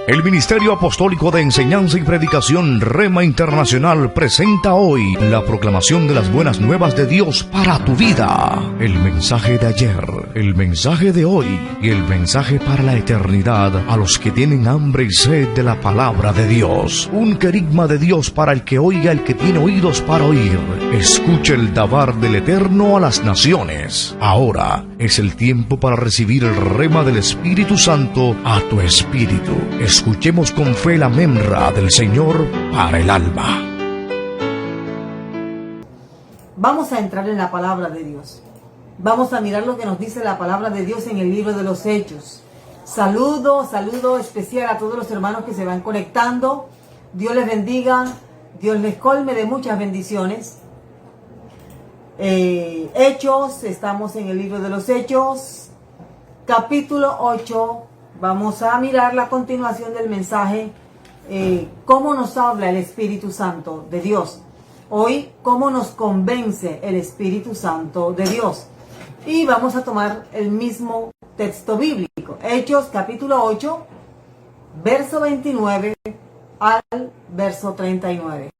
El Ministerio Apostólico de Enseñanza y Predicación Rema Internacional presenta hoy la proclamación de las buenas nuevas de Dios para tu vida. El mensaje de ayer, el mensaje de hoy y el mensaje para la eternidad a los que tienen hambre y sed de la palabra de Dios. Un querigma de Dios para el que oiga, el que tiene oídos para oír. Escuche el dabar del Eterno a las naciones. Ahora es el tiempo para recibir el rema del Espíritu Santo a tu espíritu. Escuchemos con fe la memra del Señor para el alma. Vamos a entrar en la palabra de Dios. Vamos a mirar lo que nos dice la palabra de Dios en el libro de los Hechos. Saludo especial a todos los hermanos que se van conectando. Dios les bendiga, Dios les colme de muchas bendiciones. Hechos, estamos en el libro de los Hechos, capítulo 8. Vamos a mirar la continuación del mensaje, cómo nos habla el Espíritu Santo de Dios. Hoy, cómo nos convence el Espíritu Santo de Dios. Y vamos a tomar el mismo texto bíblico. Hechos capítulo 8, verso 29 al verso 39.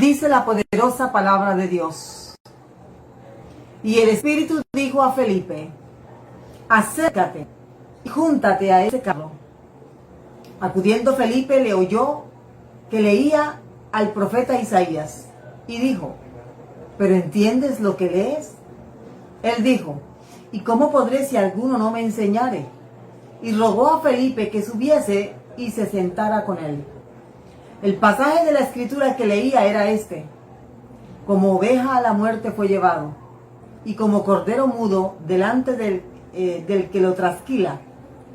Dice la poderosa palabra de Dios. Y el Espíritu dijo a Felipe: acércate y júntate a ese carro. Acudiendo Felipe, le oyó que leía al profeta Isaías y dijo: ¿pero entiendes lo que lees? Él dijo: ¿y cómo podré si alguno no me enseñare? Y rogó a Felipe que subiese y se sentara con él. El pasaje de la escritura que leía era este: como oveja a la muerte fue llevado, y como cordero mudo delante del que lo trasquila,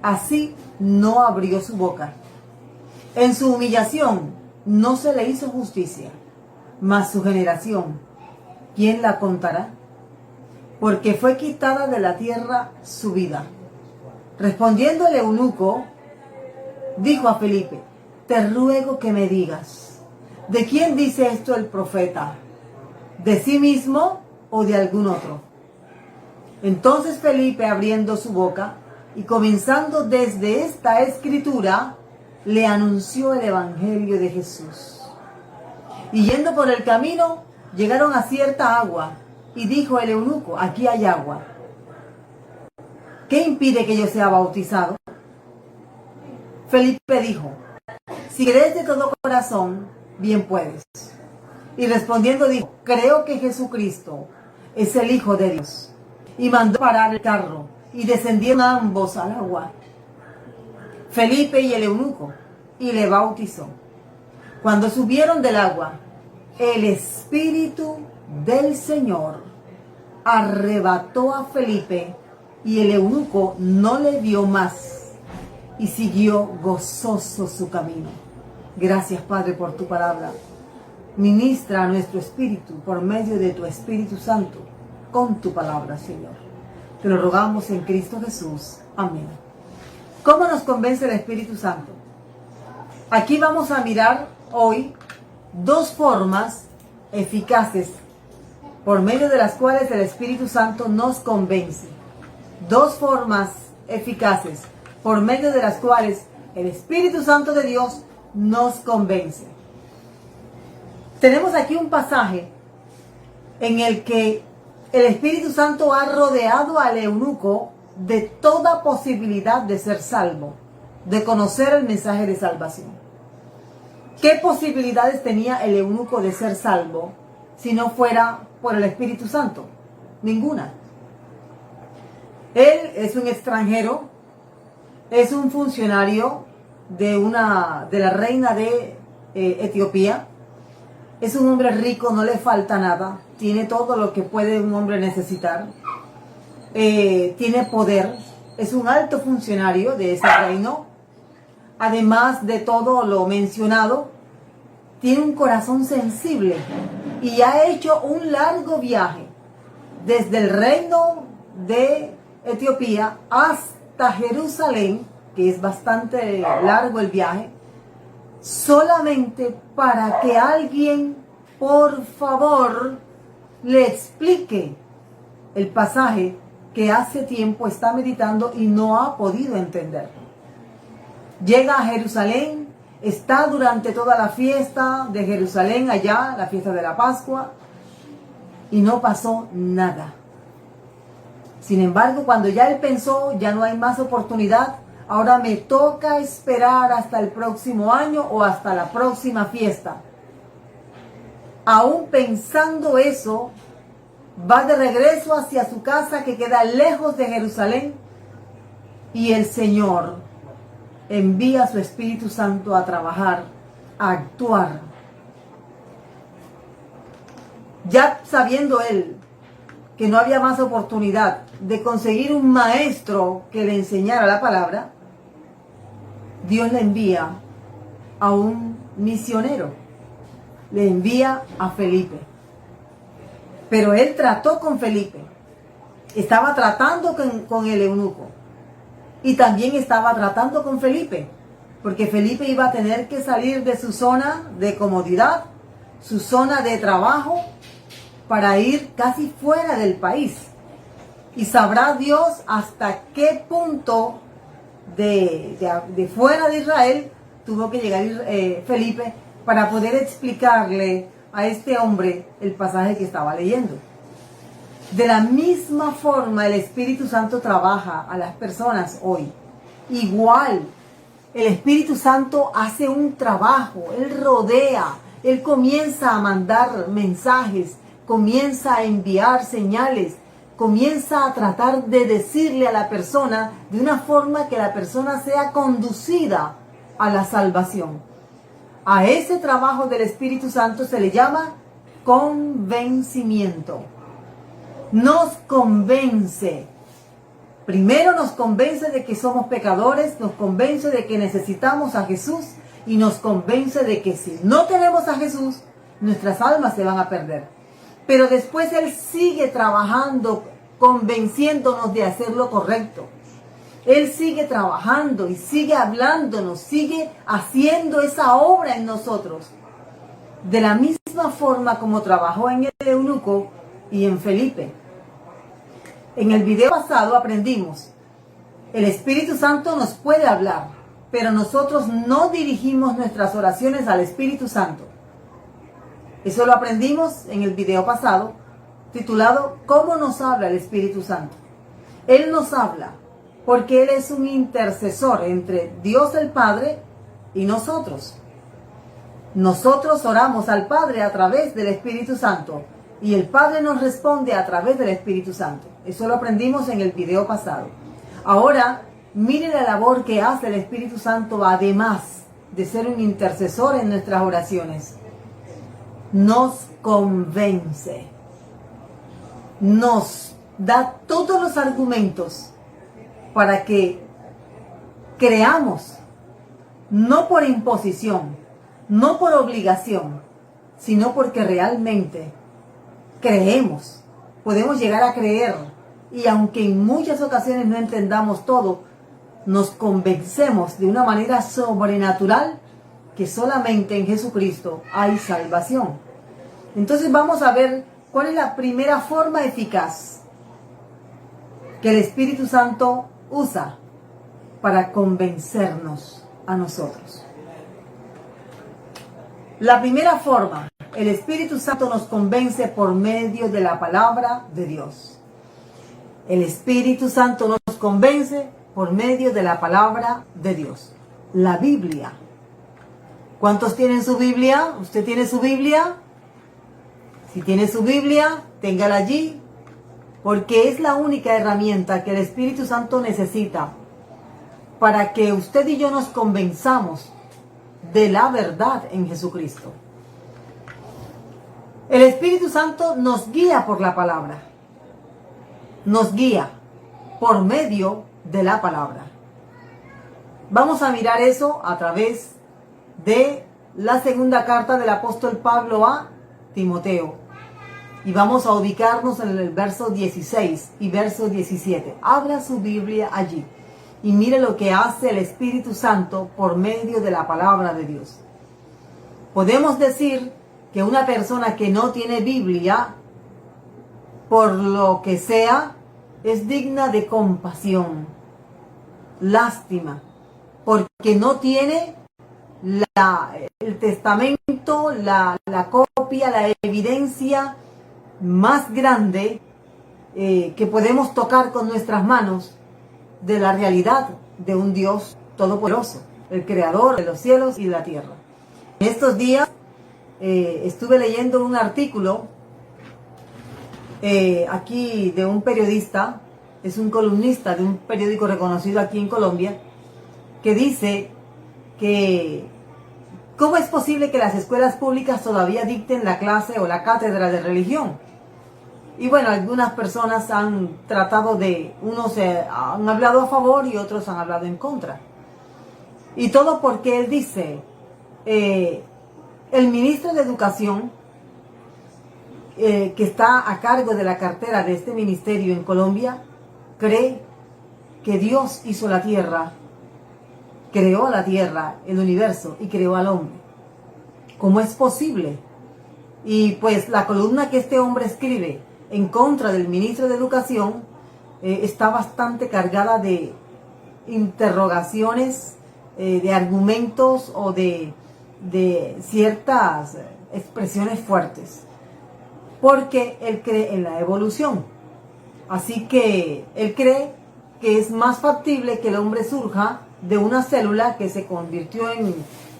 así no abrió su boca. En su humillación no se le hizo justicia, mas su generación, ¿quién la contará? Porque fue quitada de la tierra su vida. Respondiendo el eunuco, dijo a Felipe: te ruego que me digas, ¿de quién dice esto el profeta? ¿De sí mismo o de algún otro? Entonces Felipe, abriendo su boca y comenzando desde esta escritura, le anunció el evangelio de Jesús. Y yendo por el camino, llegaron a cierta agua, y dijo el eunuco: aquí hay agua. ¿Qué impide que yo sea bautizado? Felipe dijo: si crees de todo corazón, bien puedes. Y respondiendo dijo: creo que Jesucristo es el Hijo de Dios. Y mandó parar el carro, y descendieron ambos al agua, Felipe y el eunuco, y le bautizó. Cuando subieron del agua, el Espíritu del Señor arrebató a Felipe, y el eunuco no le vio más, y siguió gozoso su camino. Gracias, Padre, por tu palabra. Ministra a nuestro espíritu por medio de tu Espíritu Santo, con tu palabra, Señor. Te lo rogamos en Cristo Jesús. Amén. ¿Cómo nos convence el Espíritu Santo? Aquí vamos a mirar hoy dos formas eficaces por medio de las cuales el Espíritu Santo nos convence. Dos formas eficaces por medio de las cuales el Espíritu Santo de Dios nos convence. Tenemos aquí un pasaje en el que el Espíritu Santo ha rodeado al eunuco de toda posibilidad de ser salvo, de conocer el mensaje de salvación. ¿Qué posibilidades tenía el eunuco de ser salvo si no fuera por el Espíritu Santo? Ninguna. Él es un extranjero, es un funcionario de la reina de Etiopía. Es un hombre rico, no le falta nada, tiene todo lo que puede un hombre necesitar, tiene poder, es un alto funcionario de ese reino. Además de todo lo mencionado, tiene un corazón sensible y ha hecho un largo viaje desde el reino de Etiopía hasta Jerusalén, que es bastante largo el viaje, solamente para que alguien, por favor, le explique el pasaje que hace tiempo está meditando y no ha podido entender. Llega a Jerusalén, está durante toda la fiesta de Jerusalén allá, la fiesta de la Pascua, y no pasó nada. Sin embargo, cuando ya él pensó, ya no hay más oportunidad, ahora me toca esperar hasta el próximo año o hasta la próxima fiesta. Aún pensando eso, va de regreso hacia su casa que queda lejos de Jerusalén, y el Señor envía a su Espíritu Santo a trabajar, a actuar. Ya sabiendo él que no había más oportunidad de conseguir un maestro que le enseñara la palabra, Dios le envía a un misionero, le envía a Felipe. Pero él trató con Felipe, estaba tratando con el eunuco y también estaba tratando con Felipe, porque Felipe iba a tener que salir de su zona de comodidad, su zona de trabajo, para ir casi fuera del país. Y sabrá Dios hasta qué punto de fuera de Israel tuvo que llegar Felipe para poder explicarle a este hombre el pasaje que estaba leyendo. De la misma forma el Espíritu Santo trabaja a las personas hoy. Igual, el Espíritu Santo hace un trabajo, Él rodea, Él comienza a mandar mensajes, comienza a enviar señales, comienza a tratar de decirle a la persona de una forma que la persona sea conducida a la salvación. A ese trabajo del Espíritu Santo se le llama convencimiento. Nos convence. Primero nos convence de que somos pecadores, nos convence de que necesitamos a Jesús y nos convence de que si no tenemos a Jesús, nuestras almas se van a perder. Pero después Él sigue trabajando, convenciéndonos de hacer lo correcto. Él sigue trabajando y sigue hablándonos, sigue haciendo esa obra en nosotros. De la misma forma como trabajó en el eunuco y en Felipe. En el video pasado aprendimos, el Espíritu Santo nos puede hablar, pero nosotros no dirigimos nuestras oraciones al Espíritu Santo. Eso lo aprendimos en el video pasado, titulado ¿Cómo nos habla el Espíritu Santo? Él nos habla porque Él es un intercesor entre Dios el Padre y nosotros. Nosotros oramos al Padre a través del Espíritu Santo y el Padre nos responde a través del Espíritu Santo. Eso lo aprendimos en el video pasado. Ahora, mire la labor que hace el Espíritu Santo además de ser un intercesor en nuestras oraciones. Nos convence, nos da todos los argumentos para que creamos, no por imposición, no por obligación, sino porque realmente creemos, podemos llegar a creer, y aunque en muchas ocasiones no entendamos todo, nos convencemos de una manera sobrenatural que solamente en Jesucristo hay salvación. Entonces vamos a ver cuál es la primera forma eficaz que el Espíritu Santo usa para convencernos a nosotros. La primera forma, el Espíritu Santo nos convence por medio de la palabra de Dios. El Espíritu Santo nos convence por medio de la palabra de Dios. La Biblia. ¿Cuántos tienen su Biblia? ¿Usted tiene su Biblia? Si tiene su Biblia, téngala allí, porque es la única herramienta que el Espíritu Santo necesita para que usted y yo nos convenzamos de la verdad en Jesucristo. El Espíritu Santo nos guía por la palabra. Nos guía por medio de la palabra. Vamos a mirar eso a través de la segunda carta del apóstol Pablo a Timoteo. Y vamos a ubicarnos en el verso 16 y verso 17. Abra su Biblia allí y mire lo que hace el Espíritu Santo por medio de la palabra de Dios. Podemos decir que una persona que no tiene Biblia, por lo que sea, es digna de compasión, lástima, porque no tiene el testamento, la copia, la evidencia más grande que podemos tocar con nuestras manos de la realidad de un Dios todopoderoso, el creador de los cielos y de la tierra. En estos días estuve leyendo un artículo aquí de un periodista, es un columnista de un periódico reconocido aquí en Colombia, que dice que ¿cómo es posible que las escuelas públicas todavía dicten la clase o la cátedra de religión? Y bueno, algunas personas han tratado unos han hablado a favor y otros han hablado en contra. Y todo porque él dice, el ministro de Educación, que está a cargo de la cartera de este ministerio en Colombia, cree que Dios hizo la tierra, creó la tierra, el universo y creó al hombre. ¿Cómo es posible? Y pues la columna que este hombre escribe en contra del ministro de Educación está bastante cargada de interrogaciones, de argumentos o de ciertas expresiones fuertes, porque él cree en la evolución. Así que él cree que es más factible que el hombre surja de una célula que se convirtió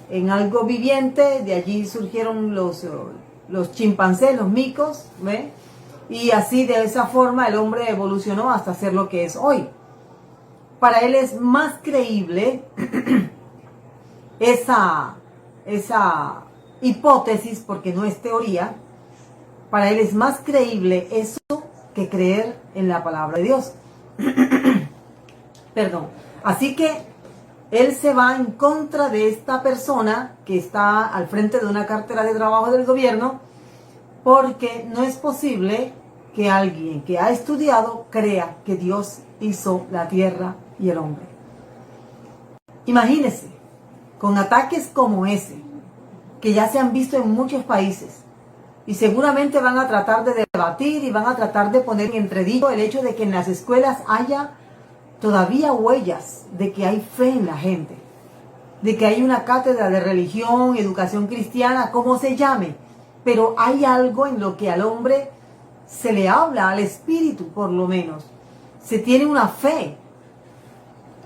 en algo viviente, de allí surgieron los chimpancés, los micos, ¿ve? Y así de esa forma el hombre evolucionó hasta ser lo que es hoy. Para él es más creíble esa hipótesis, porque no es teoría, para él es más creíble eso que creer en la palabra de Dios. Perdón. Así que él se va en contra de esta persona que está al frente de una cartera de trabajo del gobierno, porque no es posible que alguien que ha estudiado crea que Dios hizo la tierra y el hombre. Imagínese, con ataques como ese, que ya se han visto en muchos países, y seguramente van a tratar de debatir y van a tratar de poner en entredicho el hecho de que en las escuelas haya todavía huellas de que hay fe en la gente, de que hay una cátedra de religión, educación cristiana, como se llame, pero hay algo en lo que al hombre se le habla, al espíritu por lo menos, se tiene una fe.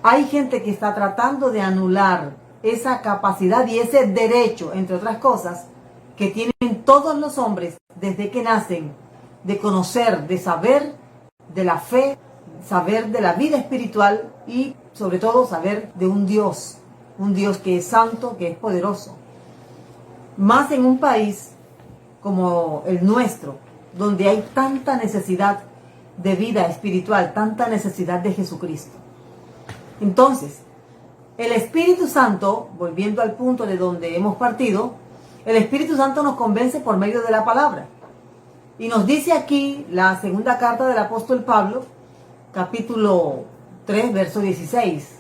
Hay gente que está tratando de anular esa capacidad y ese derecho, entre otras cosas, que tienen todos los hombres desde que nacen, de conocer, de saber de la fe, saber de la vida espiritual y sobre todo saber de un Dios que es santo, que es poderoso. Más en un país como el nuestro, donde hay tanta necesidad de vida espiritual, tanta necesidad de Jesucristo. Entonces, el Espíritu Santo, volviendo al punto de donde hemos partido, el Espíritu Santo nos convence por medio de la palabra. Y nos dice aquí la segunda carta del apóstol Pablo, capítulo 3, verso 16,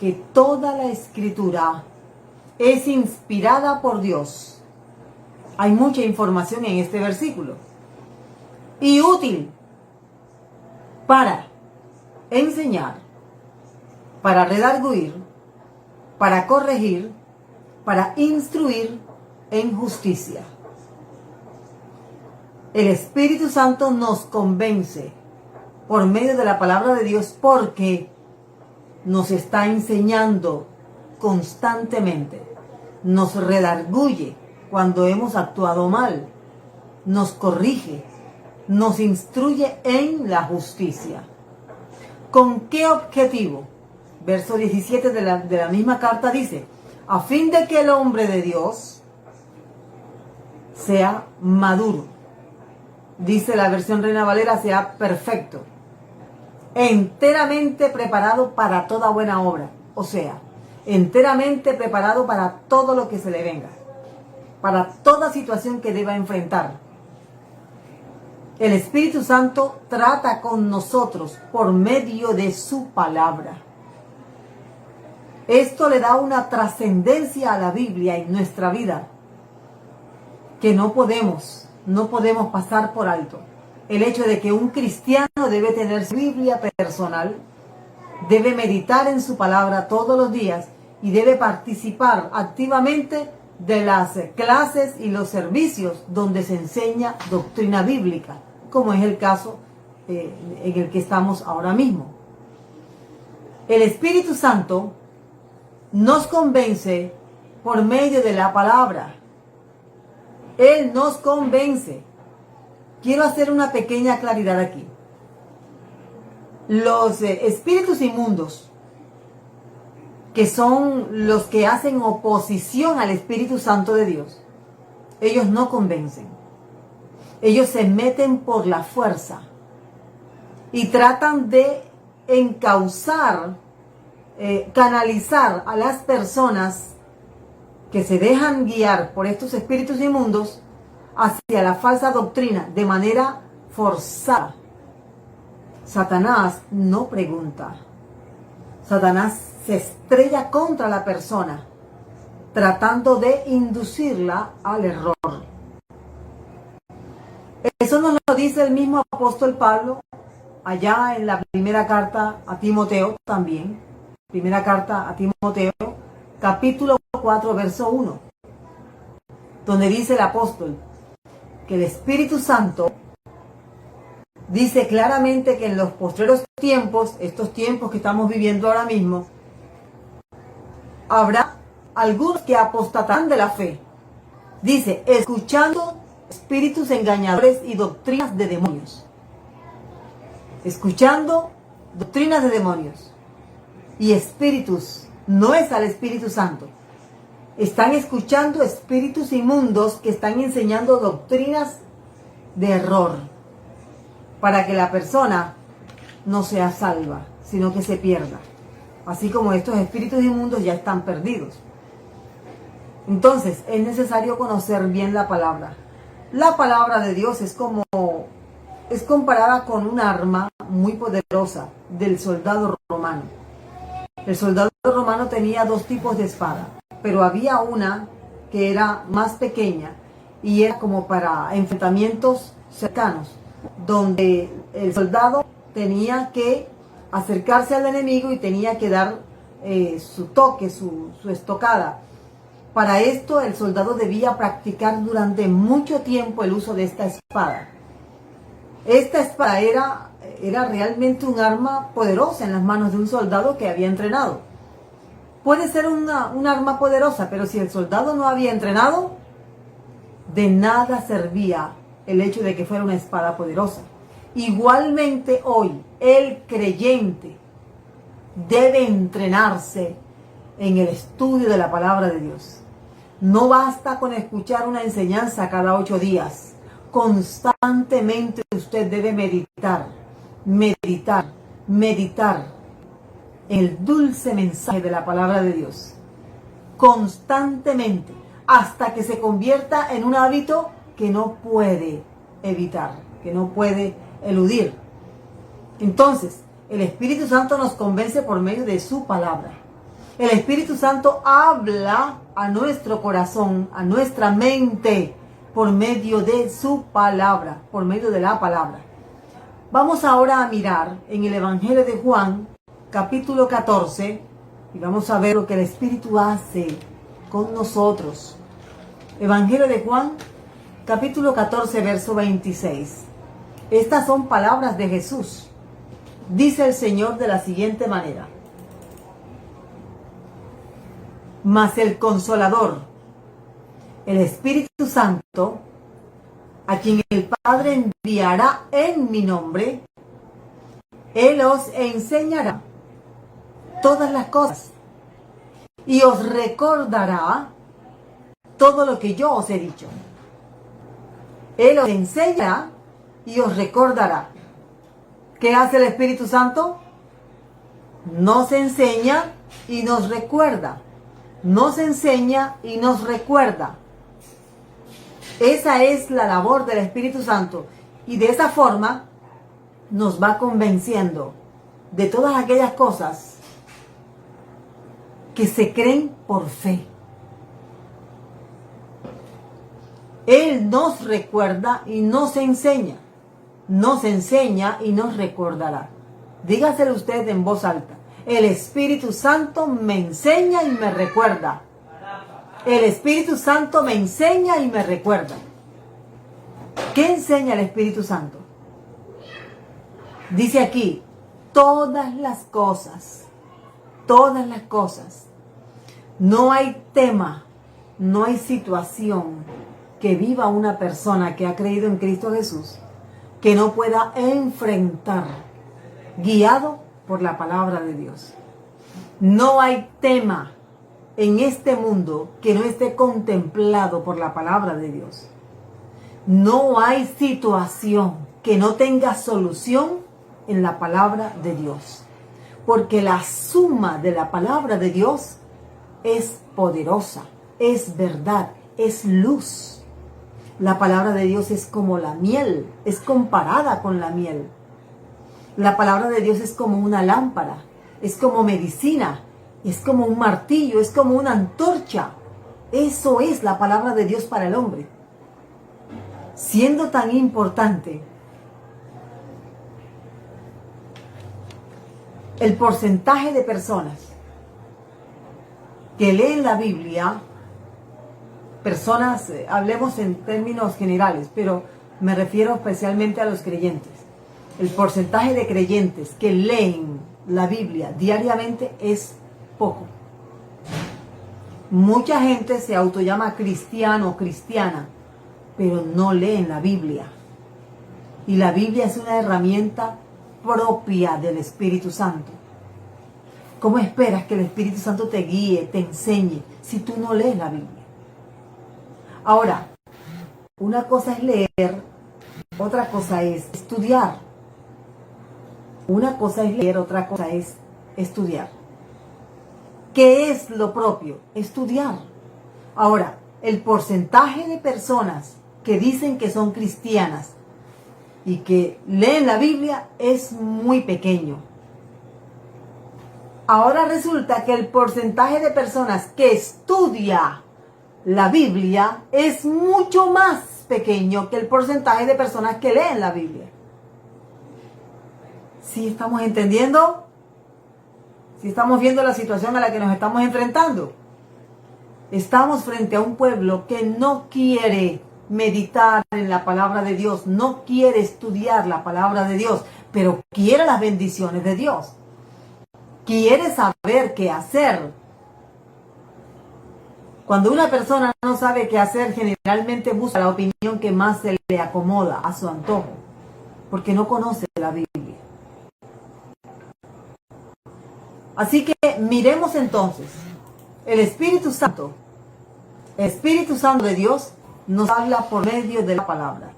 que toda la escritura es inspirada por Dios. Hay mucha información en este versículo. Y útil para enseñar, para redarguir, para corregir, para instruir en justicia. El Espíritu Santo nos convence por medio de la palabra de Dios porque nos está enseñando constantemente, nos redarguye cuando hemos actuado mal, nos corrige, nos instruye en la justicia. ¿Con qué objetivo? Verso 17 de la misma carta dice, a fin de que el hombre de Dios sea maduro. Dice la versión Reina Valera, sea perfecto, enteramente preparado para toda buena obra. O sea, enteramente preparado para todo lo que se le venga, para toda situación que deba enfrentar. El Espíritu Santo trata con nosotros por medio de su palabra. Esto le da una trascendencia a la Biblia en nuestra vida que no podemos pasar por alto. El hecho de que un cristiano debe tener su Biblia personal, debe meditar en su palabra todos los días y debe participar activamente de las clases y los servicios donde se enseña doctrina bíblica, como es el caso en el que estamos ahora mismo. El Espíritu Santo nos convence por medio de la palabra. Él nos convence. Quiero hacer una pequeña claridad aquí. Los espíritus inmundos, que son los que hacen oposición al Espíritu Santo de Dios, ellos no convencen. Ellos se meten por la fuerza y tratan de encauzar, canalizar a las personas que se dejan guiar por estos espíritus inmundos hacia la falsa doctrina de manera forzada. Satanás no pregunta. Satanás se estrella contra la persona, tratando de inducirla al error. Eso nos lo dice el mismo apóstol Pablo allá en la primera carta a Timoteo también. Primera carta a Timoteo, capítulo 4, verso 1, donde dice el apóstol que el Espíritu Santo dice claramente que en los postreros tiempos, estos tiempos que estamos viviendo ahora mismo, habrá algunos que apostatarán de la fe. Dice, escuchando espíritus engañadores y doctrinas de demonios. Escuchando doctrinas de demonios. Y espíritus, no es al Espíritu Santo. Están escuchando espíritus inmundos que están enseñando doctrinas de error, para que la persona no sea salva, sino que se pierda. Así como estos espíritus inmundos ya están perdidos. Entonces, es necesario conocer bien la palabra. La palabra de Dios es comparada con un arma muy poderosa del soldado romano. El soldado romano tenía dos tipos de espada, pero había una que era más pequeña y era como para enfrentamientos cercanos, donde el soldado tenía que acercarse al enemigo y tenía que dar su toque, su estocada. Para esto el soldado debía practicar durante mucho tiempo el uso de esta espada. Esta espada era realmente un arma poderosa en las manos de un soldado que había entrenado. Puede ser un arma poderosa, pero si el soldado no había entrenado, de nada servía el hecho de que fuera una espada poderosa. Igualmente hoy, el creyente debe entrenarse en el estudio de la palabra de Dios. No basta con escuchar una enseñanza cada 8 días. Constantemente usted debe meditar en el dulce mensaje de la palabra de Dios. Constantemente, hasta que se convierta en un hábito que no puede evitar, que no puede eludir. Entonces, el Espíritu Santo nos convence por medio de su palabra. El Espíritu Santo habla a nuestro corazón, a nuestra mente, por medio de su palabra, por medio de la palabra. Vamos ahora a mirar en el Evangelio de Juan, capítulo 14, y vamos a ver lo que el Espíritu hace con nosotros. Evangelio de Juan, capítulo 14, verso 26. Estas son palabras de Jesús. Dice el Señor de la siguiente manera: mas el Consolador, el Espíritu Santo, a quien el Padre enviará en mi nombre, Él os enseñará todas las cosas y os recordará todo lo que yo os he dicho. Él os enseñará y os recordará. ¿Qué hace el Espíritu Santo? Nos enseña y nos recuerda. Nos enseña y nos recuerda. Esa es la labor del Espíritu Santo. Y de esa forma nos va convenciendo de todas aquellas cosas que se creen por fe. Él nos recuerda y nos enseña. Nos enseña y nos recordará. Dígaselo usted en voz alta. El Espíritu Santo me enseña y me recuerda. El Espíritu Santo me enseña y me recuerda. ¿Qué enseña el Espíritu Santo? Dice aquí, todas las cosas. No hay tema, no hay situación que viva una persona que ha creído en Cristo Jesús que no pueda enfrentar, guiado por la palabra de Dios. No hay tema en este mundo que no esté contemplado por la palabra de Dios. No hay situación que no tenga solución en la palabra de Dios. Porque la suma de la palabra de Dios es poderosa, es verdad, es luz. La palabra de Dios es como la miel, es comparada con la miel. La palabra de Dios es como una lámpara, es como medicina, es como un martillo, es como una antorcha. Eso es la palabra de Dios para el hombre. Siendo tan importante, el porcentaje de personas que leen la Biblia, personas, hablemos en términos generales, pero me refiero especialmente a los creyentes. El porcentaje de creyentes que leen la Biblia diariamente es poco. Mucha gente se autollama cristiano o cristiana, pero no leen la Biblia. Y la Biblia es una herramienta propia del Espíritu Santo. ¿Cómo esperas que el Espíritu Santo te guíe, te enseñe, si tú no lees la Biblia? Ahora, una cosa es leer, otra cosa es estudiar. Una cosa es leer, otra cosa es estudiar. ¿Qué es lo propio? Estudiar. Ahora, el porcentaje de personas que dicen que son cristianas y que leen la Biblia es muy pequeño. Ahora resulta que el porcentaje de personas que estudia la Biblia es mucho más pequeño que el porcentaje de personas que leen la Biblia. ¿Sí estamos entendiendo? ¿Sí estamos viendo la situación a la que nos estamos enfrentando? Estamos frente a un pueblo que no quiere meditar en la palabra de Dios, no quiere estudiar la palabra de Dios, pero quiere las bendiciones de Dios. Quiere saber qué hacer. Cuando una persona no sabe qué hacer, generalmente busca la opinión que más se le acomoda a su antojo, porque no conoce la Biblia. Así que miremos entonces, el Espíritu Santo de Dios nos habla por medio de la palabra,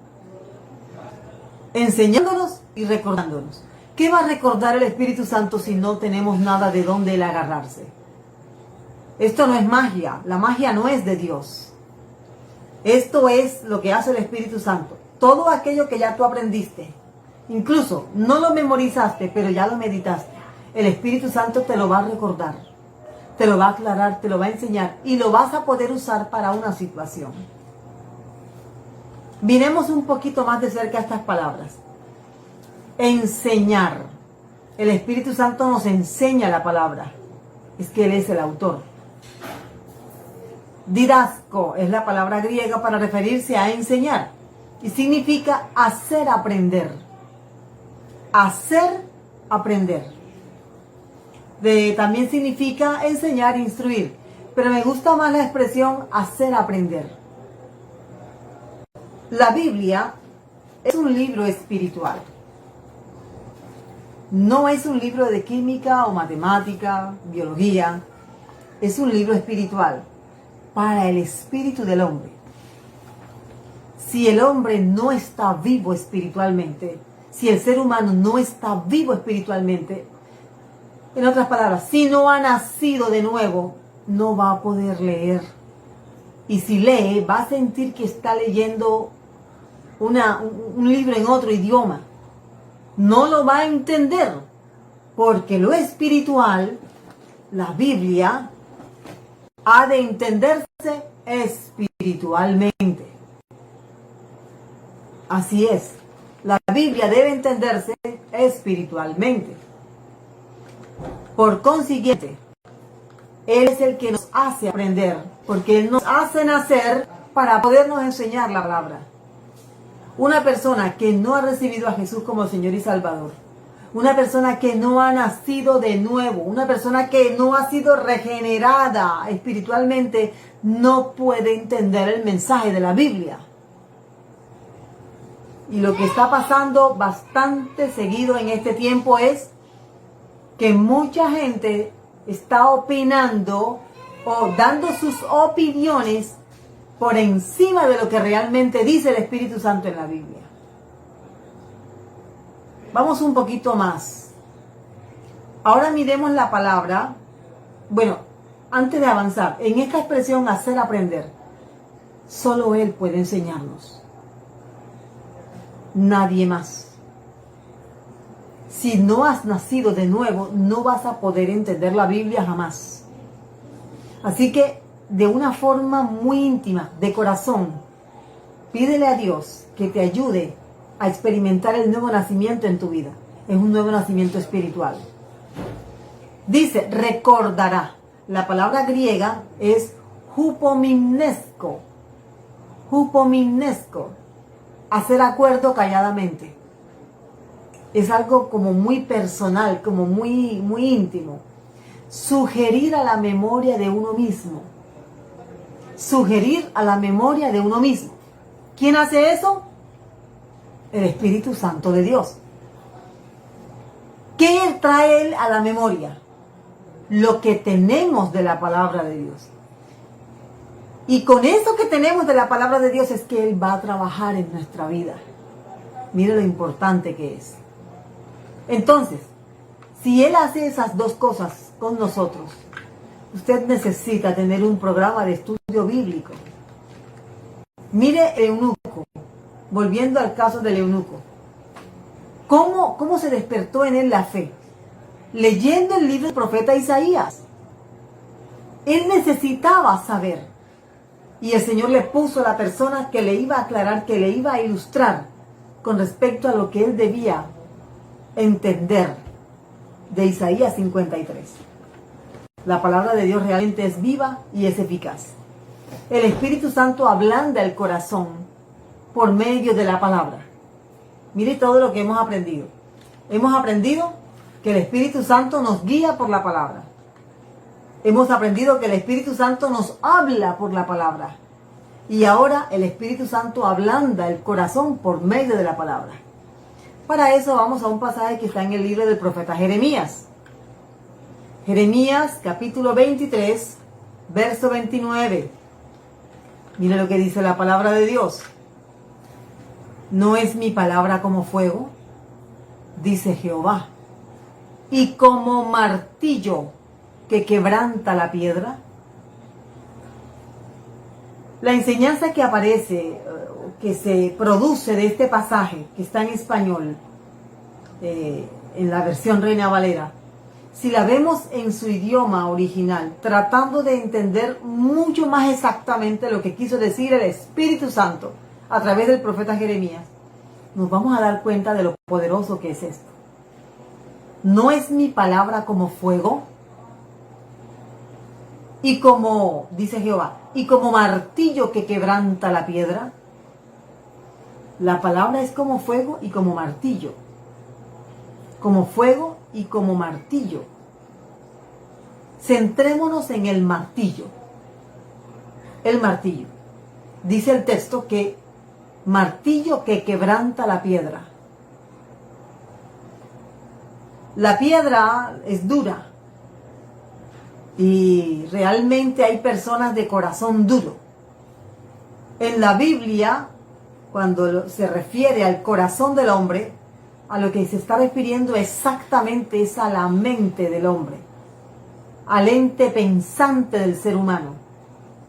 enseñándonos y recordándonos. ¿Qué va a recordar el Espíritu Santo si no tenemos nada de dónde él agarrarse? Esto no es magia, la magia no es de Dios. Esto es lo que hace el Espíritu Santo. Todo aquello que ya tú aprendiste, incluso no lo memorizaste, pero ya lo meditaste, el Espíritu Santo te lo va a recordar, te lo va a aclarar, te lo va a enseñar y lo vas a poder usar para una situación. Miremos un poquito más de cerca estas palabras. Enseñar. El Espíritu Santo nos enseña la palabra. Es que Él es el autor. Didasco es la palabra griega para referirse a enseñar y significa hacer aprender. Hacer aprender. También significa enseñar, instruir, pero me gusta más la expresión hacer aprender. La Biblia es un libro espiritual. No es un libro de química o matemática, biología. Es un libro espiritual para el espíritu del hombre. Si el hombre no está vivo espiritualmente, si el ser humano no está vivo espiritualmente, en otras palabras, si no ha nacido de nuevo, no va a poder leer. Y si lee, va a sentir que está leyendo un libro en otro idioma. No lo va a entender, porque lo espiritual, la Biblia, ha de entenderse espiritualmente. Así es, la Biblia debe entenderse espiritualmente. Por consiguiente, Él es el que nos hace aprender, porque Él nos hace nacer para podernos enseñar la palabra. Una persona que no ha recibido a Jesús como Señor y Salvador, una persona que no ha nacido de nuevo, una persona que no ha sido regenerada espiritualmente, no puede entender el mensaje de la Biblia. Y lo que está pasando bastante seguido en este tiempo es que mucha gente está opinando o dando sus opiniones por encima de lo que realmente dice el Espíritu Santo en la Biblia. Vamos un poquito más. Ahora miremos la palabra. Bueno, antes de avanzar, en esta expresión hacer aprender, solo Él puede enseñarnos. Nadie más. Si no has nacido de nuevo, no vas a poder entender la Biblia jamás. Así que, de una forma muy íntima, de corazón, pídele a Dios que te ayude a experimentar el nuevo nacimiento en tu vida. Es un nuevo nacimiento espiritual. Dice, recordará. La palabra griega es hupomimnesko. Hupomimnesko. Hacer acuerdo calladamente. Es algo como muy personal, como muy íntimo. Sugerir a la memoria de uno mismo. Sugerir a la memoria de uno mismo. ¿Quién hace eso? El Espíritu Santo de Dios. ¿Qué trae Él a la memoria? Lo que tenemos de la palabra de Dios. Y con eso que tenemos de la palabra de Dios es que Él va a trabajar en nuestra vida. Mire lo importante que es. Entonces, si Él hace esas dos cosas con nosotros, usted necesita tener un programa de estudio bíblico. Mire el eunuco, volviendo al caso del eunuco. ¿Cómo se despertó en él la fe? Leyendo el libro del profeta Isaías. Él necesitaba saber. Y el Señor le puso a la persona que le iba a aclarar, que le iba a ilustrar con respecto a lo que él debía entender de Isaías 53. La palabra de Dios realmente es viva y es eficaz. El Espíritu Santo ablanda el corazón por medio de la palabra. Mire todo lo que hemos aprendido. Hemos aprendido que el Espíritu Santo nos guía por la palabra. Hemos aprendido que el Espíritu Santo nos habla por la palabra. Y ahora el Espíritu Santo ablanda el corazón por medio de la palabra. Para eso vamos a un pasaje que está en el libro del profeta Jeremías. Jeremías capítulo 23, verso 29. Mire lo que dice la palabra de Dios. ¿No es mi palabra como fuego? Dice Jehová. Y como martillo que quebranta la piedra. La enseñanza que aparece, que se produce de este pasaje, que está en español, en la versión Reina Valera, si la vemos en su idioma original, tratando de entender mucho más exactamente lo que quiso decir el Espíritu Santo a través del profeta Jeremías, nos vamos a dar cuenta de lo poderoso que es esto. ¿No es mi palabra como fuego? Y como, dice Jehová, y como martillo que quebranta la piedra. La palabra es como fuego y como martillo. Como fuego y como martillo. Centrémonos en el martillo. El martillo. Dice el texto que martillo que quebranta la piedra. La piedra es dura. Y realmente hay personas de corazón duro. En la Biblia, cuando se refiere al corazón del hombre, a lo que se está refiriendo exactamente es a la mente del hombre, al ente pensante del ser humano,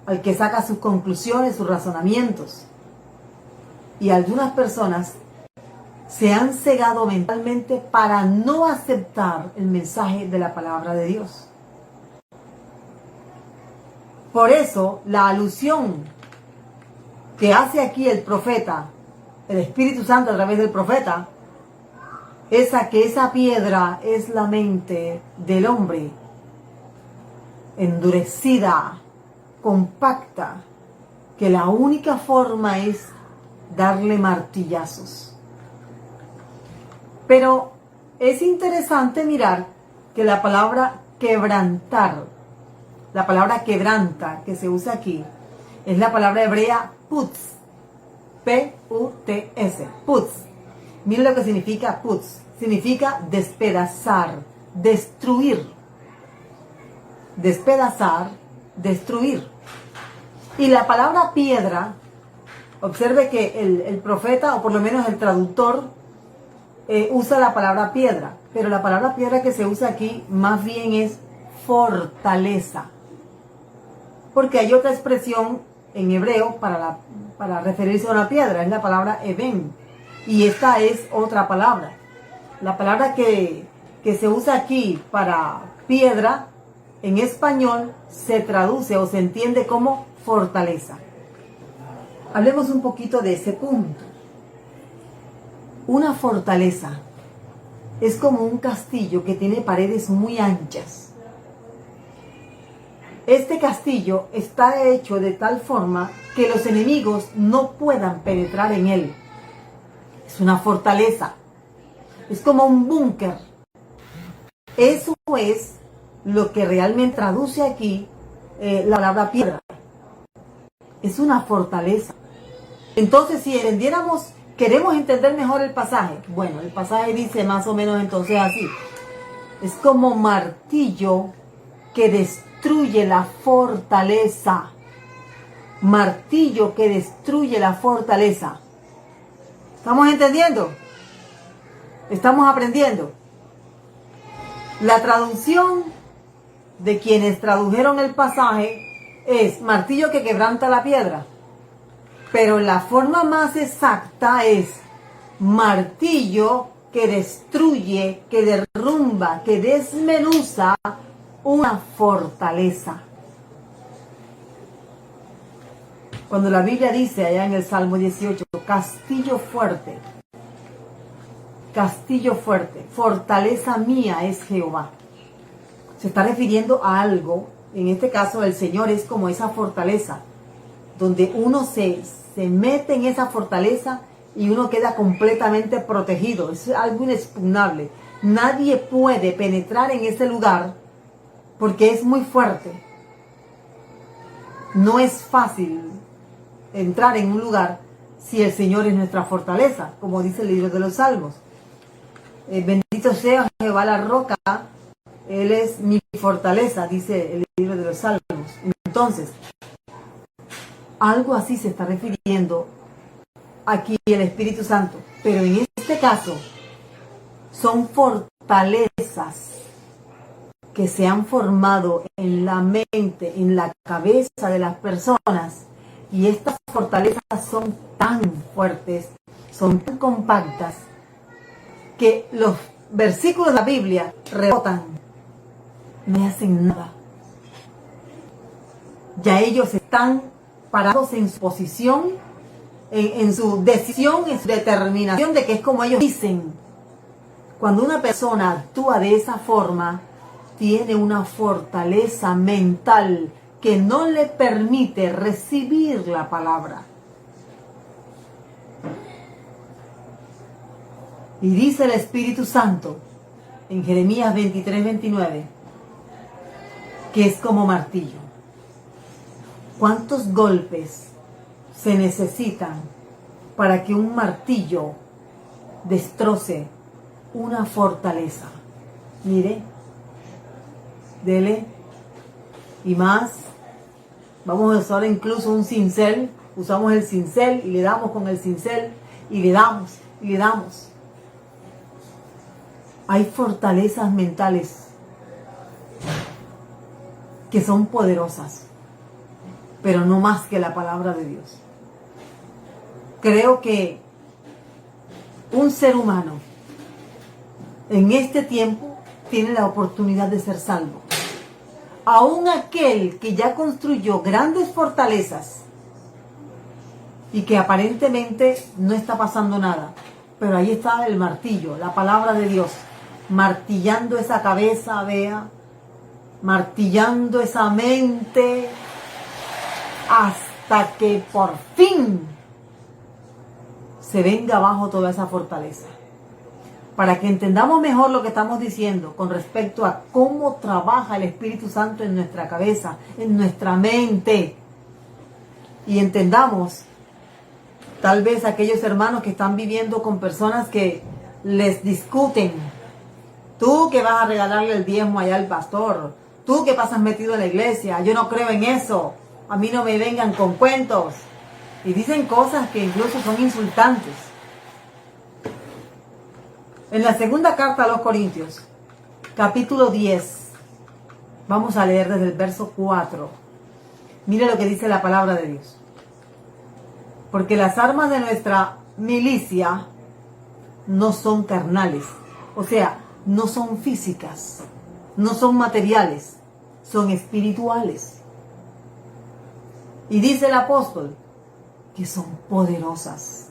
al que saca sus conclusiones, sus razonamientos. Y algunas personas se han cegado mentalmente para no aceptar el mensaje de la palabra de Dios. Por eso, la alusión que hace aquí el profeta, el Espíritu Santo a través del profeta, esa piedra es la mente del hombre, endurecida, compacta, que la única forma es darle martillazos. Pero es interesante mirar que la palabra quebrantar, la palabra quebranta que se usa aquí, es la palabra hebrea putz, P-U-T-S, putz. Miren lo que significa putz, significa despedazar, destruir. Despedazar, destruir. Y la palabra piedra, observe que el profeta, o por lo menos el traductor, usa la palabra piedra, pero la palabra piedra que se usa aquí más bien es fortaleza, porque hay otra expresión en hebreo para referirse a una piedra, es la palabra eben, y esta es otra palabra. La palabra que se usa aquí para piedra, en español se traduce o se entiende como fortaleza. Hablemos un poquito de ese punto. Una fortaleza es como un castillo que tiene paredes muy anchas. Este castillo está hecho de tal forma que los enemigos no puedan penetrar en él. Es una fortaleza. Es como un búnker. Eso es lo que realmente traduce aquí la palabra piedra. Es una fortaleza. Entonces, si entendiéramos, queremos entender mejor el pasaje. Bueno, el pasaje dice más o menos entonces así. Es como martillo que destruye la fortaleza. Martillo que destruye la fortaleza. ¿Estamos entendiendo? ¿Estamos aprendiendo? La traducción de quienes tradujeron el pasaje es martillo que quebranta la piedra. Pero la forma más exacta es martillo que destruye, que derrumba, que desmenuza una fortaleza. Cuando la Biblia dice allá en el Salmo 18, castillo fuerte, fortaleza mía es Jehová. Se está refiriendo a algo, en este caso el Señor es como esa fortaleza, donde uno se mete en esa fortaleza y uno queda completamente protegido. Es algo inexpugnable. Nadie puede penetrar en ese lugar porque es muy fuerte. No es fácil entrar en un lugar si el Señor es nuestra fortaleza, como dice el libro de los Salmos. Bendito sea Jehová la roca, Él es mi fortaleza, dice el libro de los Salmos. Entonces, algo así se está refiriendo aquí el Espíritu Santo. Pero en este caso, son fortalezas que se han formado en la mente, en la cabeza de las personas. Y estas fortalezas son tan fuertes, son tan compactas, que los versículos de la Biblia rebotan, no hacen nada. Ya ellos están parados en su posición, en su decisión, en su determinación de que es como ellos dicen. Cuando una persona actúa de esa forma, tiene una fortaleza mental que no le permite recibir la palabra. Y dice el Espíritu Santo en Jeremías 23:29 que es como martillo. ¿Cuántos golpes se necesitan para que un martillo destroce una fortaleza? Mire, dele y más. Vamos a usar incluso un cincel. Usamos el cincel y le damos con el cincel y le damos y le damos. Hay fortalezas mentales que son poderosas, pero no más que la palabra de Dios. Creo que un ser humano en este tiempo tiene la oportunidad de ser salvo. Aún aquel que ya construyó grandes fortalezas y que aparentemente no está pasando nada, Pero ahí está el martillo, la palabra de Dios, martillando esa cabeza, vea, martillando esa mente, hasta que por fin se venga abajo toda esa fortaleza. Para que entendamos mejor lo que estamos diciendo con respecto a cómo trabaja el Espíritu Santo en nuestra cabeza, en nuestra mente. Y entendamos, tal vez aquellos hermanos que están viviendo con personas que les discuten. Tú que vas a regalarle el diezmo allá al pastor. Tú que pasas metido en la iglesia. Yo no creo en eso. A mí no me vengan con cuentos. Y dicen cosas que incluso son insultantes. En la segunda carta a los Corintios, capítulo 10, vamos a leer desde el verso 4. Mire lo que dice la palabra de Dios. Porque las armas de nuestra milicia no son carnales, o sea, no son físicas, no son materiales, son espirituales. Y dice el apóstol que son poderosas,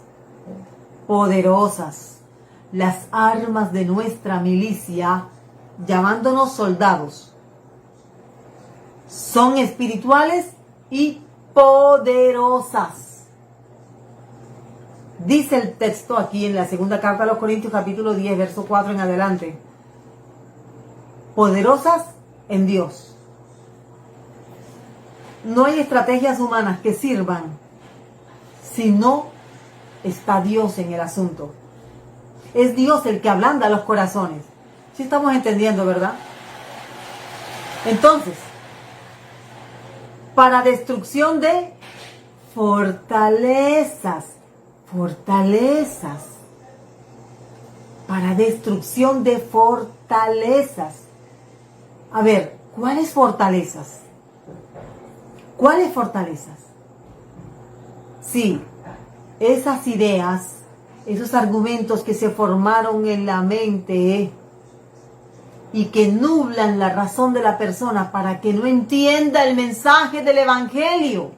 poderosas. Las armas de nuestra milicia, llamándonos soldados, son espirituales y poderosas. Dice el texto aquí en la segunda carta a los Corintios, capítulo 10, verso 4 en adelante. Poderosas en Dios. No hay estrategias humanas que sirvan si no está Dios en el asunto. Es Dios el que ablanda los corazones. ¿Sí estamos entendiendo, verdad? Entonces, para destrucción de fortalezas. Fortalezas. Para destrucción de fortalezas. A ver, ¿cuáles fortalezas? ¿Cuáles fortalezas? Sí, esas ideas, esos argumentos que se formaron en la mente y que nublan la razón de la persona para que no entienda el mensaje del Evangelio.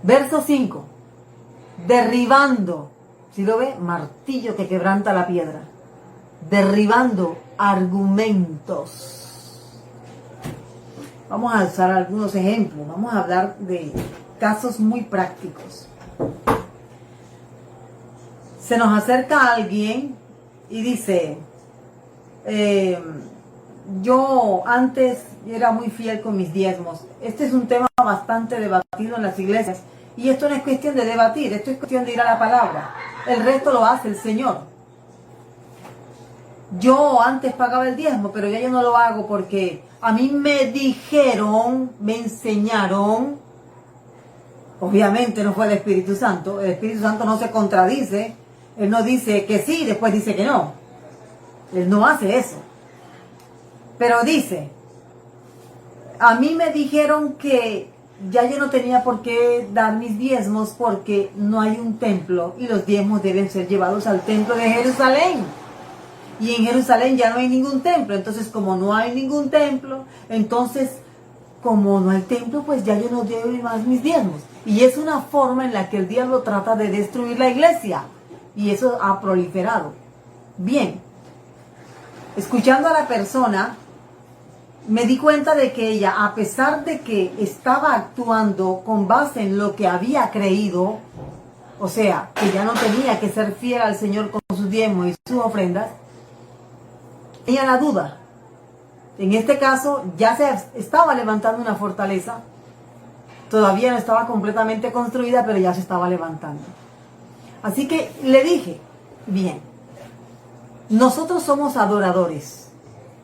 Verso 5. Derribando, ¿sí lo ve? Martillo que quebranta la piedra. Derribando argumentos. Vamos a usar algunos ejemplos. Vamos a hablar de casos muy prácticos. Se nos acerca alguien y dice, yo antes era muy fiel con mis diezmos. Este es un tema bastante debatido en las iglesias. Y esto no es cuestión de debatir, esto es cuestión de ir a la palabra. El resto lo hace el Señor. Yo antes pagaba el diezmo, pero ya yo no lo hago porque a mí me dijeron, me enseñaron. Obviamente no fue el Espíritu Santo. El Espíritu Santo no se contradice. Él no dice que sí, después dice que no. Él no hace eso. Pero dice, a mí me dijeron que ya yo no tenía por qué dar mis diezmos porque no hay un templo y los diezmos deben ser llevados al templo de Jerusalén. Y en Jerusalén ya no hay ningún templo. Entonces, como no hay ningún templo, entonces, como no hay templo, pues ya yo no doy más mis diezmos. Y es una forma en la que el diablo trata de destruir la iglesia. Y eso ha proliferado. Bien, escuchando a la persona, me di cuenta de que ella, a pesar de que estaba actuando con base en lo que había creído, o sea, que ya no tenía que ser fiel al Señor con sus diezmos y sus ofrendas, ella la duda. En este caso ya se estaba levantando una fortaleza. Todavía no estaba completamente construida, pero ya se estaba levantando. Así que le dije, bien, nosotros somos adoradores.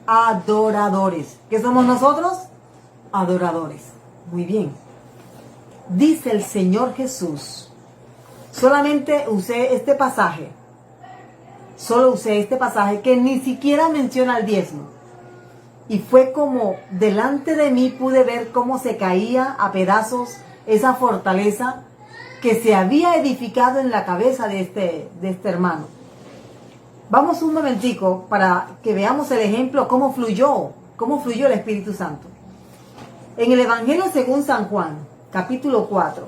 Adoradores. ¿Qué somos nosotros? Adoradores. Muy bien. Dice el Señor Jesús. Solamente usé este pasaje. Solo usé este pasaje que ni siquiera menciona el diezmo. Y fue como delante de mí pude ver cómo se caía a pedazos esa fortaleza que se había edificado en la cabeza de este hermano. Vamos un momentico para que veamos el ejemplo, cómo fluyó el Espíritu Santo. En el Evangelio según San Juan, capítulo 4,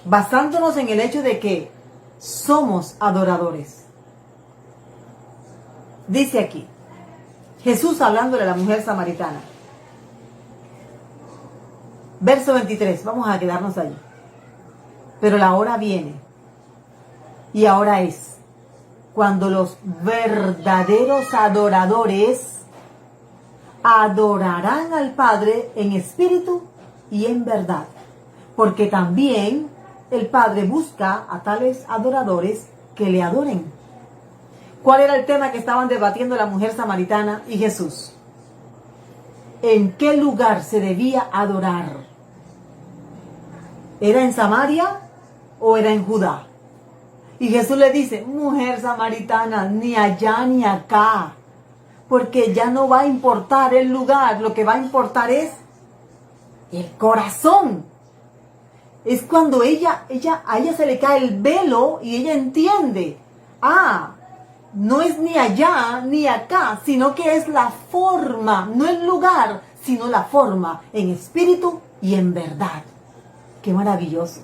basándonos en el hecho de que somos adoradores. Dice aquí, Jesús hablándole a la mujer samaritana. Verso 23, vamos a quedarnos allí. Pero la hora viene, y ahora es, cuando los verdaderos adoradores adorarán al Padre en espíritu y en verdad. Porque también el Padre busca a tales adoradores que le adoren. ¿Cuál era el tema que estaban debatiendo la mujer samaritana y Jesús? ¿En qué lugar se debía adorar? ¿Era en Samaria o era en Judá? Y Jesús le dice, mujer samaritana, ni allá ni acá, porque ya no va a importar el lugar, lo que va a importar es el corazón. Es cuando a ella se le cae el velo y ella entiende, no es ni allá ni acá, sino que es la forma, no el lugar, sino la forma, en espíritu y en verdad. ¡Qué maravilloso!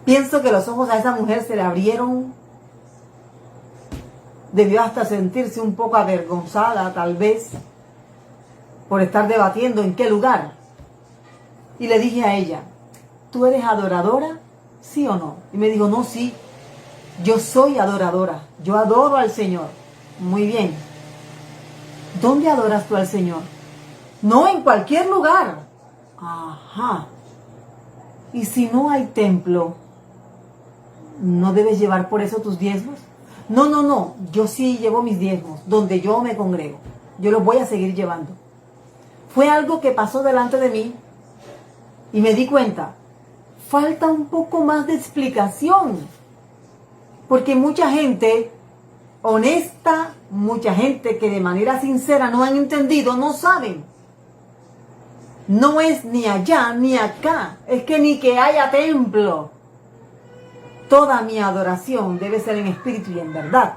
Pienso que los ojos a esa mujer se le abrieron. Debió hasta sentirse un poco avergonzada, tal vez, por estar debatiendo en qué lugar. Y le dije a ella, ¿tú eres adoradora? ¿Sí o no? Y me dijo, no, sí. Yo soy adoradora. Yo adoro al Señor. Muy bien. ¿Dónde adoras tú al Señor? No, en cualquier lugar. Ajá. Y si no hay templo, ¿no debes llevar por eso tus diezmos? No. Yo sí llevo mis diezmos, donde yo me congrego. Yo los voy a seguir llevando. Fue algo que pasó delante de mí y me di cuenta. Falta un poco más de explicación. Porque mucha gente honesta, mucha gente que de manera sincera no han entendido, no saben. No es ni allá ni acá, es que ni que haya templo. Toda mi adoración debe ser en espíritu y en verdad.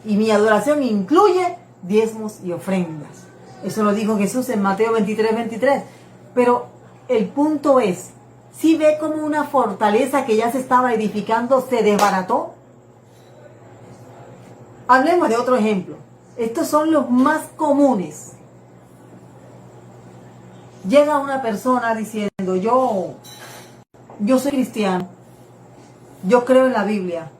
Y mi adoración incluye diezmos y ofrendas. Eso lo dijo Jesús en Mateo 23. Pero el punto es, si ve como una fortaleza que ya se estaba edificando se desbarató. Hablemos de otro ejemplo. Estos son los más comunes. Llega una persona diciendo, yo soy cristiano, yo creo en la Biblia,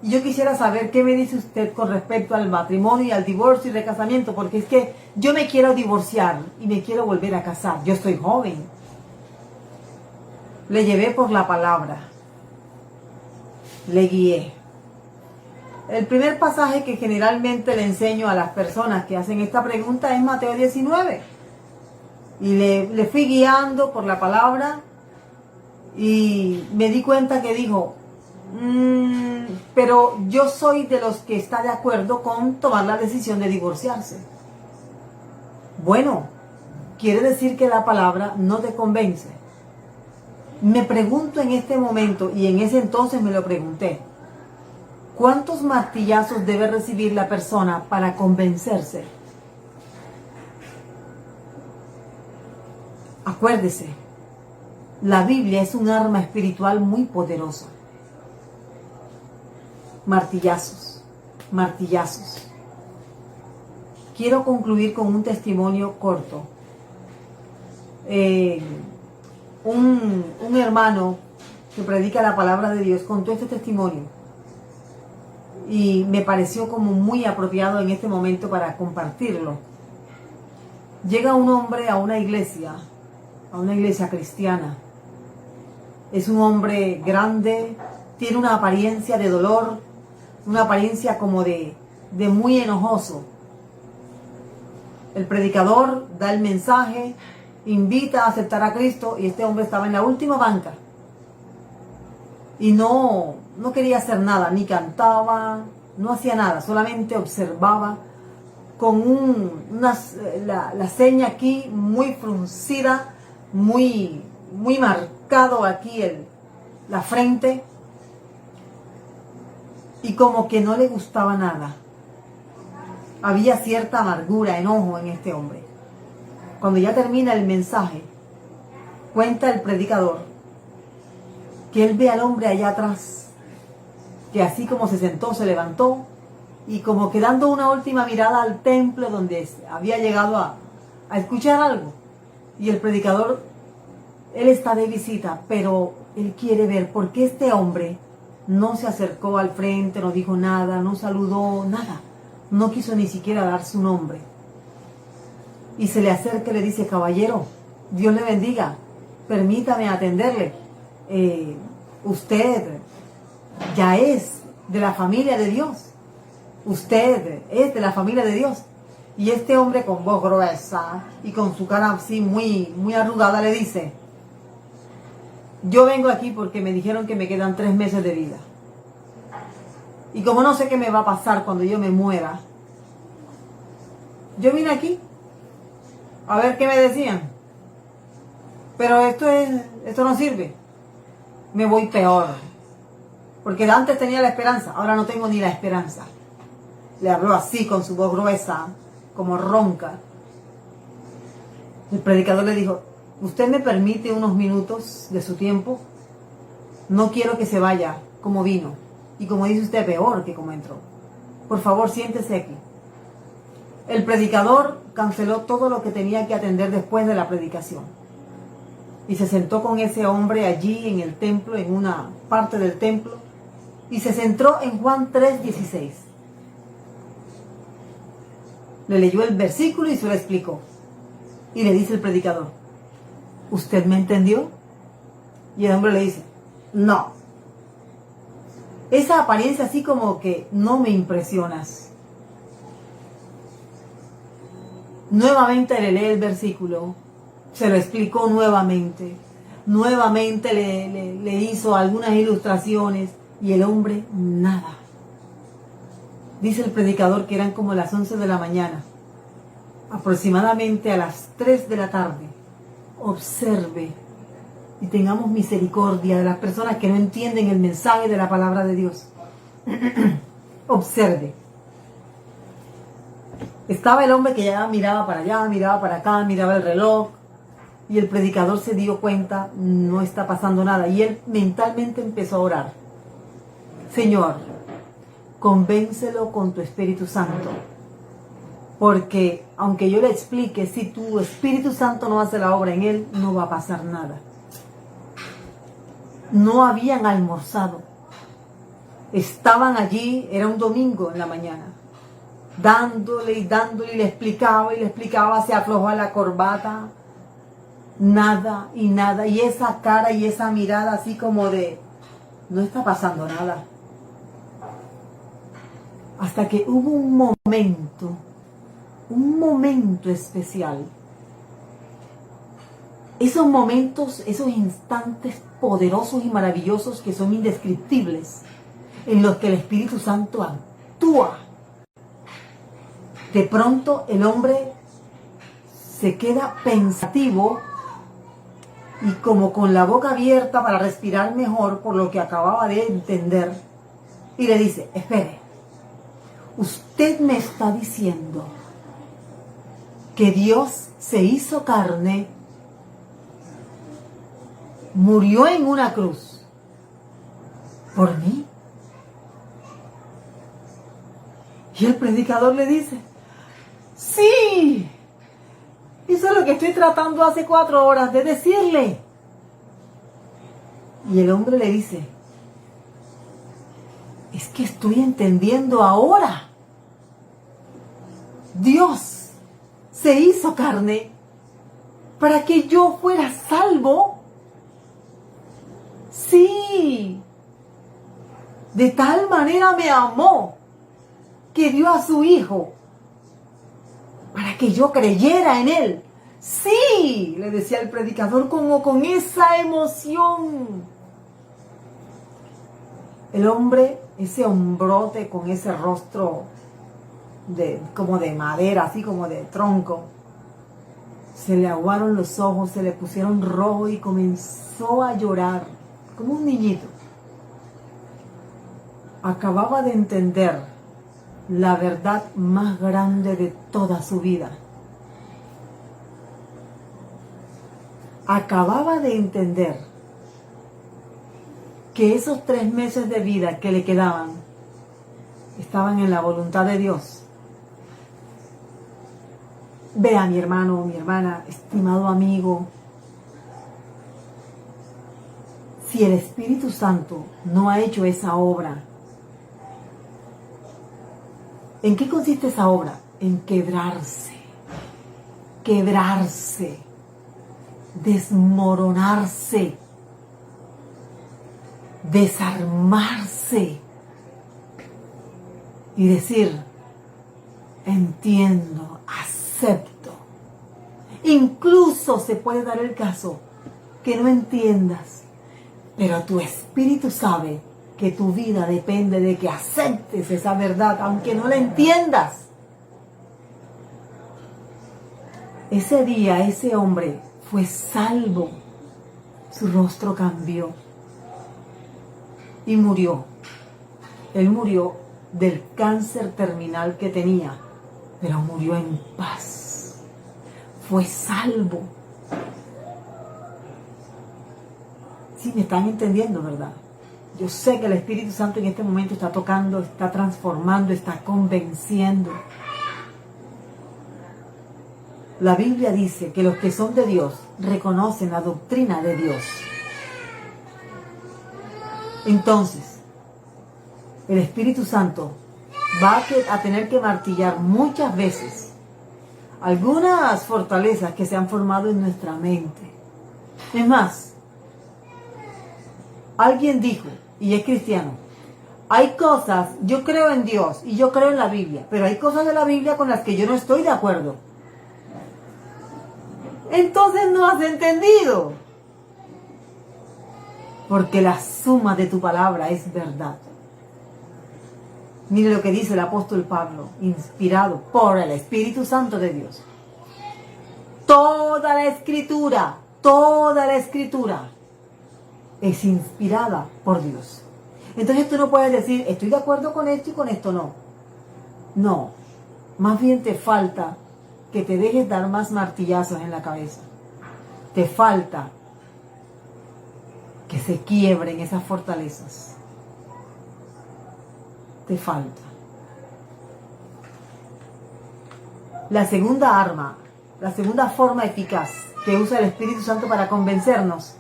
y yo quisiera saber qué me dice usted con respecto al matrimonio y al divorcio y al casamiento, porque es que yo me quiero divorciar y me quiero volver a casar. Yo estoy joven. Le llevé por la palabra, le guié. El primer pasaje que generalmente le enseño a las personas que hacen esta pregunta es Mateo 19. Y le fui guiando por la palabra y me di cuenta que dijo, pero yo soy de los que está de acuerdo con tomar la decisión de divorciarse. Bueno, quiere decir que la palabra no te convence. Me pregunto en este momento, y en ese entonces me lo pregunté, ¿cuántos martillazos debe recibir la persona para convencerse? Acuérdese, la Biblia es un arma espiritual muy poderosa. Martillazos, martillazos. Quiero concluir con un testimonio corto. Un hermano que predica la palabra de Dios contó este testimonio y me pareció como muy apropiado en este momento para compartirlo. Llega un hombre a una iglesia cristiana. Es un hombre grande, tiene una apariencia de dolor, una apariencia como de muy enojoso. El predicador da el mensaje, invita a aceptar a Cristo y este hombre estaba en la última banca. Y no quería hacer nada, ni cantaba, no hacía nada, solamente observaba con la ceña aquí muy fruncida, muy marcado aquí la frente, y como que no le gustaba nada. Había cierta amargura, enojo en este hombre. Cuando ya termina el mensaje, cuenta el predicador que él ve al hombre allá atrás, que así como se sentó, se levantó, y como que dando una última mirada al templo donde había llegado a escuchar algo. Y el predicador, él está de visita, pero él quiere ver por qué este hombre no se acercó al frente, no dijo nada, no saludó, nada. No quiso ni siquiera dar su nombre. Y se le acerca y le dice: caballero, Dios le bendiga, permítame atenderle. Usted ya es de la familia de Dios. Usted es de la familia de Dios. Y este hombre, con voz gruesa y con su cara así muy, muy arrugada, le dice: yo vengo aquí porque me dijeron que me quedan 3 meses de vida. Y como no sé qué me va a pasar cuando yo me muera, yo vine aquí a ver qué me decían. Pero esto no sirve. Me voy peor. Porque antes tenía la esperanza, ahora no tengo ni la esperanza. Le habló así con su voz gruesa, como ronca. El predicador le dijo: ¿usted me permite unos minutos de su tiempo? No quiero que se vaya como vino. Y como dice usted, peor que como entró. Por favor, siéntese aquí. El predicador canceló todo lo que tenía que atender después de la predicación. Y se sentó con ese hombre allí en el templo, en una parte del templo. Y se centró en Juan 3:16. Le leyó el versículo y se lo explicó. Y le dice el predicador: ¿usted me entendió? Y el hombre le dice: no. Esa apariencia así como que no me impresionas. Nuevamente le lee el versículo, se lo explicó nuevamente. Nuevamente le hizo algunas ilustraciones y el hombre nada. Dice el predicador que eran como las 11 de la mañana. Aproximadamente a las 3 de la tarde. Observe y tengamos misericordia de las personas que no entienden el mensaje de la palabra de Dios. Observe. Estaba el hombre que ya miraba para allá, miraba para acá, miraba el reloj. Y el predicador se dio cuenta, no está pasando nada. Y él mentalmente empezó a orar: Señor, convéncelo con tu Espíritu Santo. Porque aunque yo le explique, si tu Espíritu Santo no hace la obra en él, no va a pasar nada. No habían almorzado. Estaban allí, era un domingo en la mañana, dándole, y le explicaba, se aflojó la corbata, nada y nada, y esa cara y esa mirada así como de, no está pasando nada. Hasta que hubo un momento especial. Esos momentos, esos instantes poderosos y maravillosos que son indescriptibles, en los que el Espíritu Santo actúa. De pronto el hombre se queda pensativo y como con la boca abierta para respirar mejor por lo que acababa de entender. Y le dice: espere, usted me está diciendo que Dios se hizo carne, murió en una cruz por mí. Y el predicador le dice: sí, eso es lo que estoy tratando hace 4 horas de decirle. Y el hombre le dice: es que estoy entendiendo ahora. Dios se hizo carne para que yo fuera salvo. Sí, de tal manera me amó que dio a su hijo para que yo creyera en él. Sí, le decía el predicador como con esa emoción. El hombre, ese hombrote con ese rostro como de madera, así como de tronco, se le aguaron los ojos, se le pusieron rojos y comenzó a llorar como un niñito. Acababa de entender la verdad más grande de toda su vida. Acababa de entender que esos 3 meses de vida que le quedaban estaban en la voluntad de Dios. Vea, mi hermano, mi hermana, estimado amigo, si el Espíritu Santo no ha hecho esa obra, ¿en qué consiste esa obra? En quebrarse, desmoronarse, desarmarse y decir, entiendo, acepto. Incluso se puede dar el caso que no entiendas, pero tu espíritu sabe que tu vida depende de que aceptes esa verdad, aunque no la entiendas. Ese día, ese hombre fue salvo. Su rostro cambió y murió. Él murió del cáncer terminal que tenía, pero murió en paz. Fue salvo. Sí, me están entendiendo, ¿verdad? Yo sé que el Espíritu Santo en este momento está tocando, está transformando, está convenciendo. La Biblia dice que los que son de Dios reconocen la doctrina de Dios. Entonces, el Espíritu Santo va a tener que martillar muchas veces algunas fortalezas que se han formado en nuestra mente. Es más, alguien dijo, y es cristiano, hay cosas, yo creo en Dios y yo creo en la Biblia, pero hay cosas de la Biblia con las que yo no estoy de acuerdo. Entonces no has entendido. Porque la suma de tu palabra es verdad. Mire lo que dice el apóstol Pablo, inspirado por el Espíritu Santo de Dios. Toda la escritura es inspirada por Dios. Entonces tú no puedes decir, estoy de acuerdo con esto y con esto no. No, más bien te falta que te dejes dar más martillazos en la cabeza. Te falta que se quiebren esas fortalezas. Te falta. La segunda arma, la segunda forma eficaz que usa el Espíritu Santo para convencernos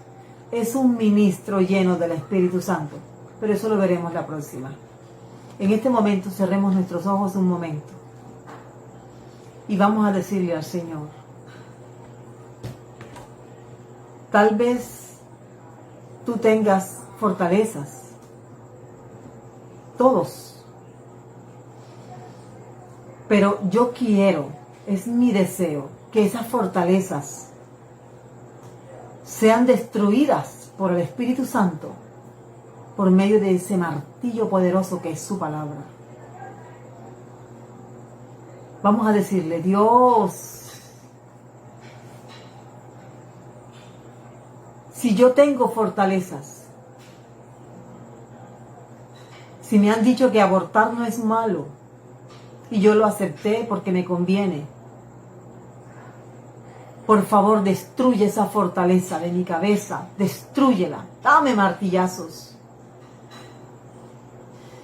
es un ministro lleno del Espíritu Santo. Pero eso lo veremos la próxima. En este momento cerremos nuestros ojos un momento. Y vamos a decirle al Señor, tal vez tú tengas fortalezas, todos, pero yo quiero, es mi deseo, que esas fortalezas sean destruidas por el Espíritu Santo, por medio de ese martillo poderoso que es su palabra. Vamos a decirle, Dios, si yo tengo fortalezas, si me han dicho que abortar no es malo, y yo lo acepté porque me conviene, por favor destruye esa fortaleza de mi cabeza, destrúyela, dame martillazos.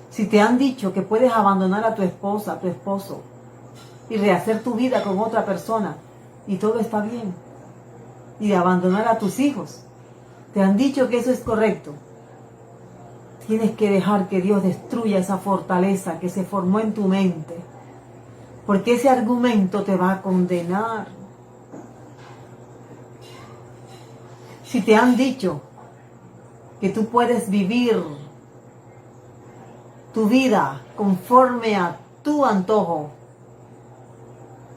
Si te han dicho que puedes abandonar a tu esposa, a tu esposo, y rehacer tu vida con otra persona, y todo está bien, y de abandonar a tus hijos, te han dicho que eso es correcto, tienes que dejar que Dios destruya esa fortaleza que se formó en tu mente, porque ese argumento te va a condenar. Si te han dicho que tú puedes vivir tu vida conforme a tu antojo,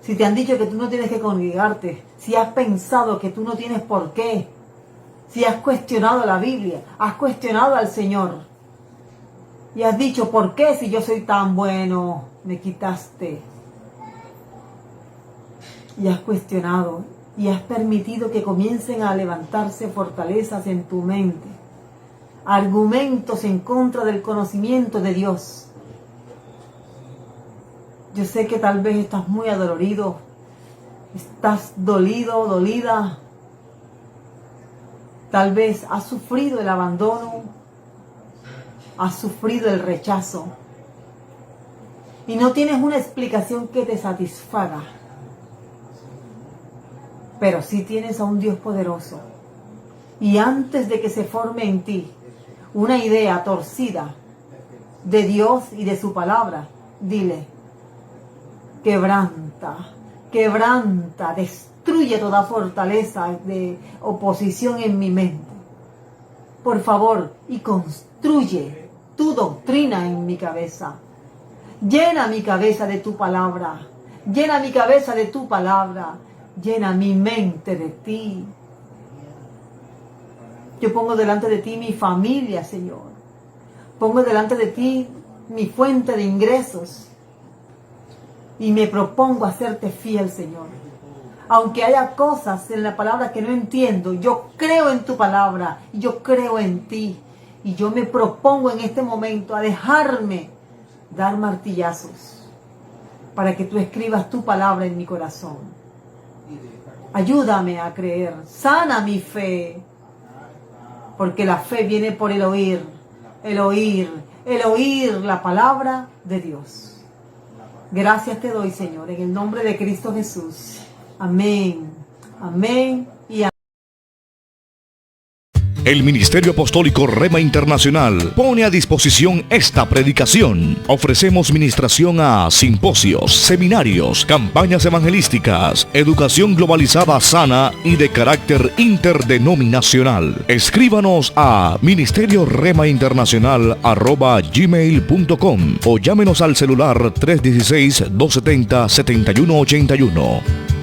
si te han dicho que tú no tienes que congregarte, si has pensado que tú no tienes por qué, si has cuestionado la Biblia, has cuestionado al Señor y has dicho, ¿por qué si yo soy tan bueno me quitaste? Y has cuestionado y has permitido que comiencen a levantarse fortalezas en tu mente, argumentos en contra del conocimiento de Dios. Yo sé que tal vez estás muy adolorido, estás dolido, dolida. Tal vez has sufrido el abandono has sufrido el rechazo y no tienes una explicación que te satisfaga, pero sí tienes a un Dios poderoso. Y antes de que se forme en ti una idea torcida de Dios y de su palabra, dile: quebranta, quebranta, destruye toda fortaleza de oposición en mi mente, por favor, y construye tu doctrina en mi cabeza. Llena mi cabeza de tu palabra, llena mi cabeza de tu palabra, llena mi mente de ti. Yo pongo delante de ti mi familia, Señor. Pongo delante de ti mi fuente de ingresos. Y me propongo a serte fiel, Señor. Aunque haya cosas en la palabra que no entiendo, yo creo en tu palabra y yo creo en ti. Y yo me propongo en este momento a dejarme dar martillazos para que tú escribas tu palabra en mi corazón. Ayúdame a creer, sana mi fe, porque la fe viene por el oír la palabra de Dios. Gracias te doy, Señor, en el nombre de Cristo Jesús. Amén, amén y amén. El Ministerio Apostólico Rema Internacional pone a disposición esta predicación. Ofrecemos ministración a simposios, seminarios, campañas evangelísticas, educación globalizada sana y de carácter interdenominacional. Escríbanos a ministerioremainternacional@gmail.com o llámenos al celular 316-270-7181.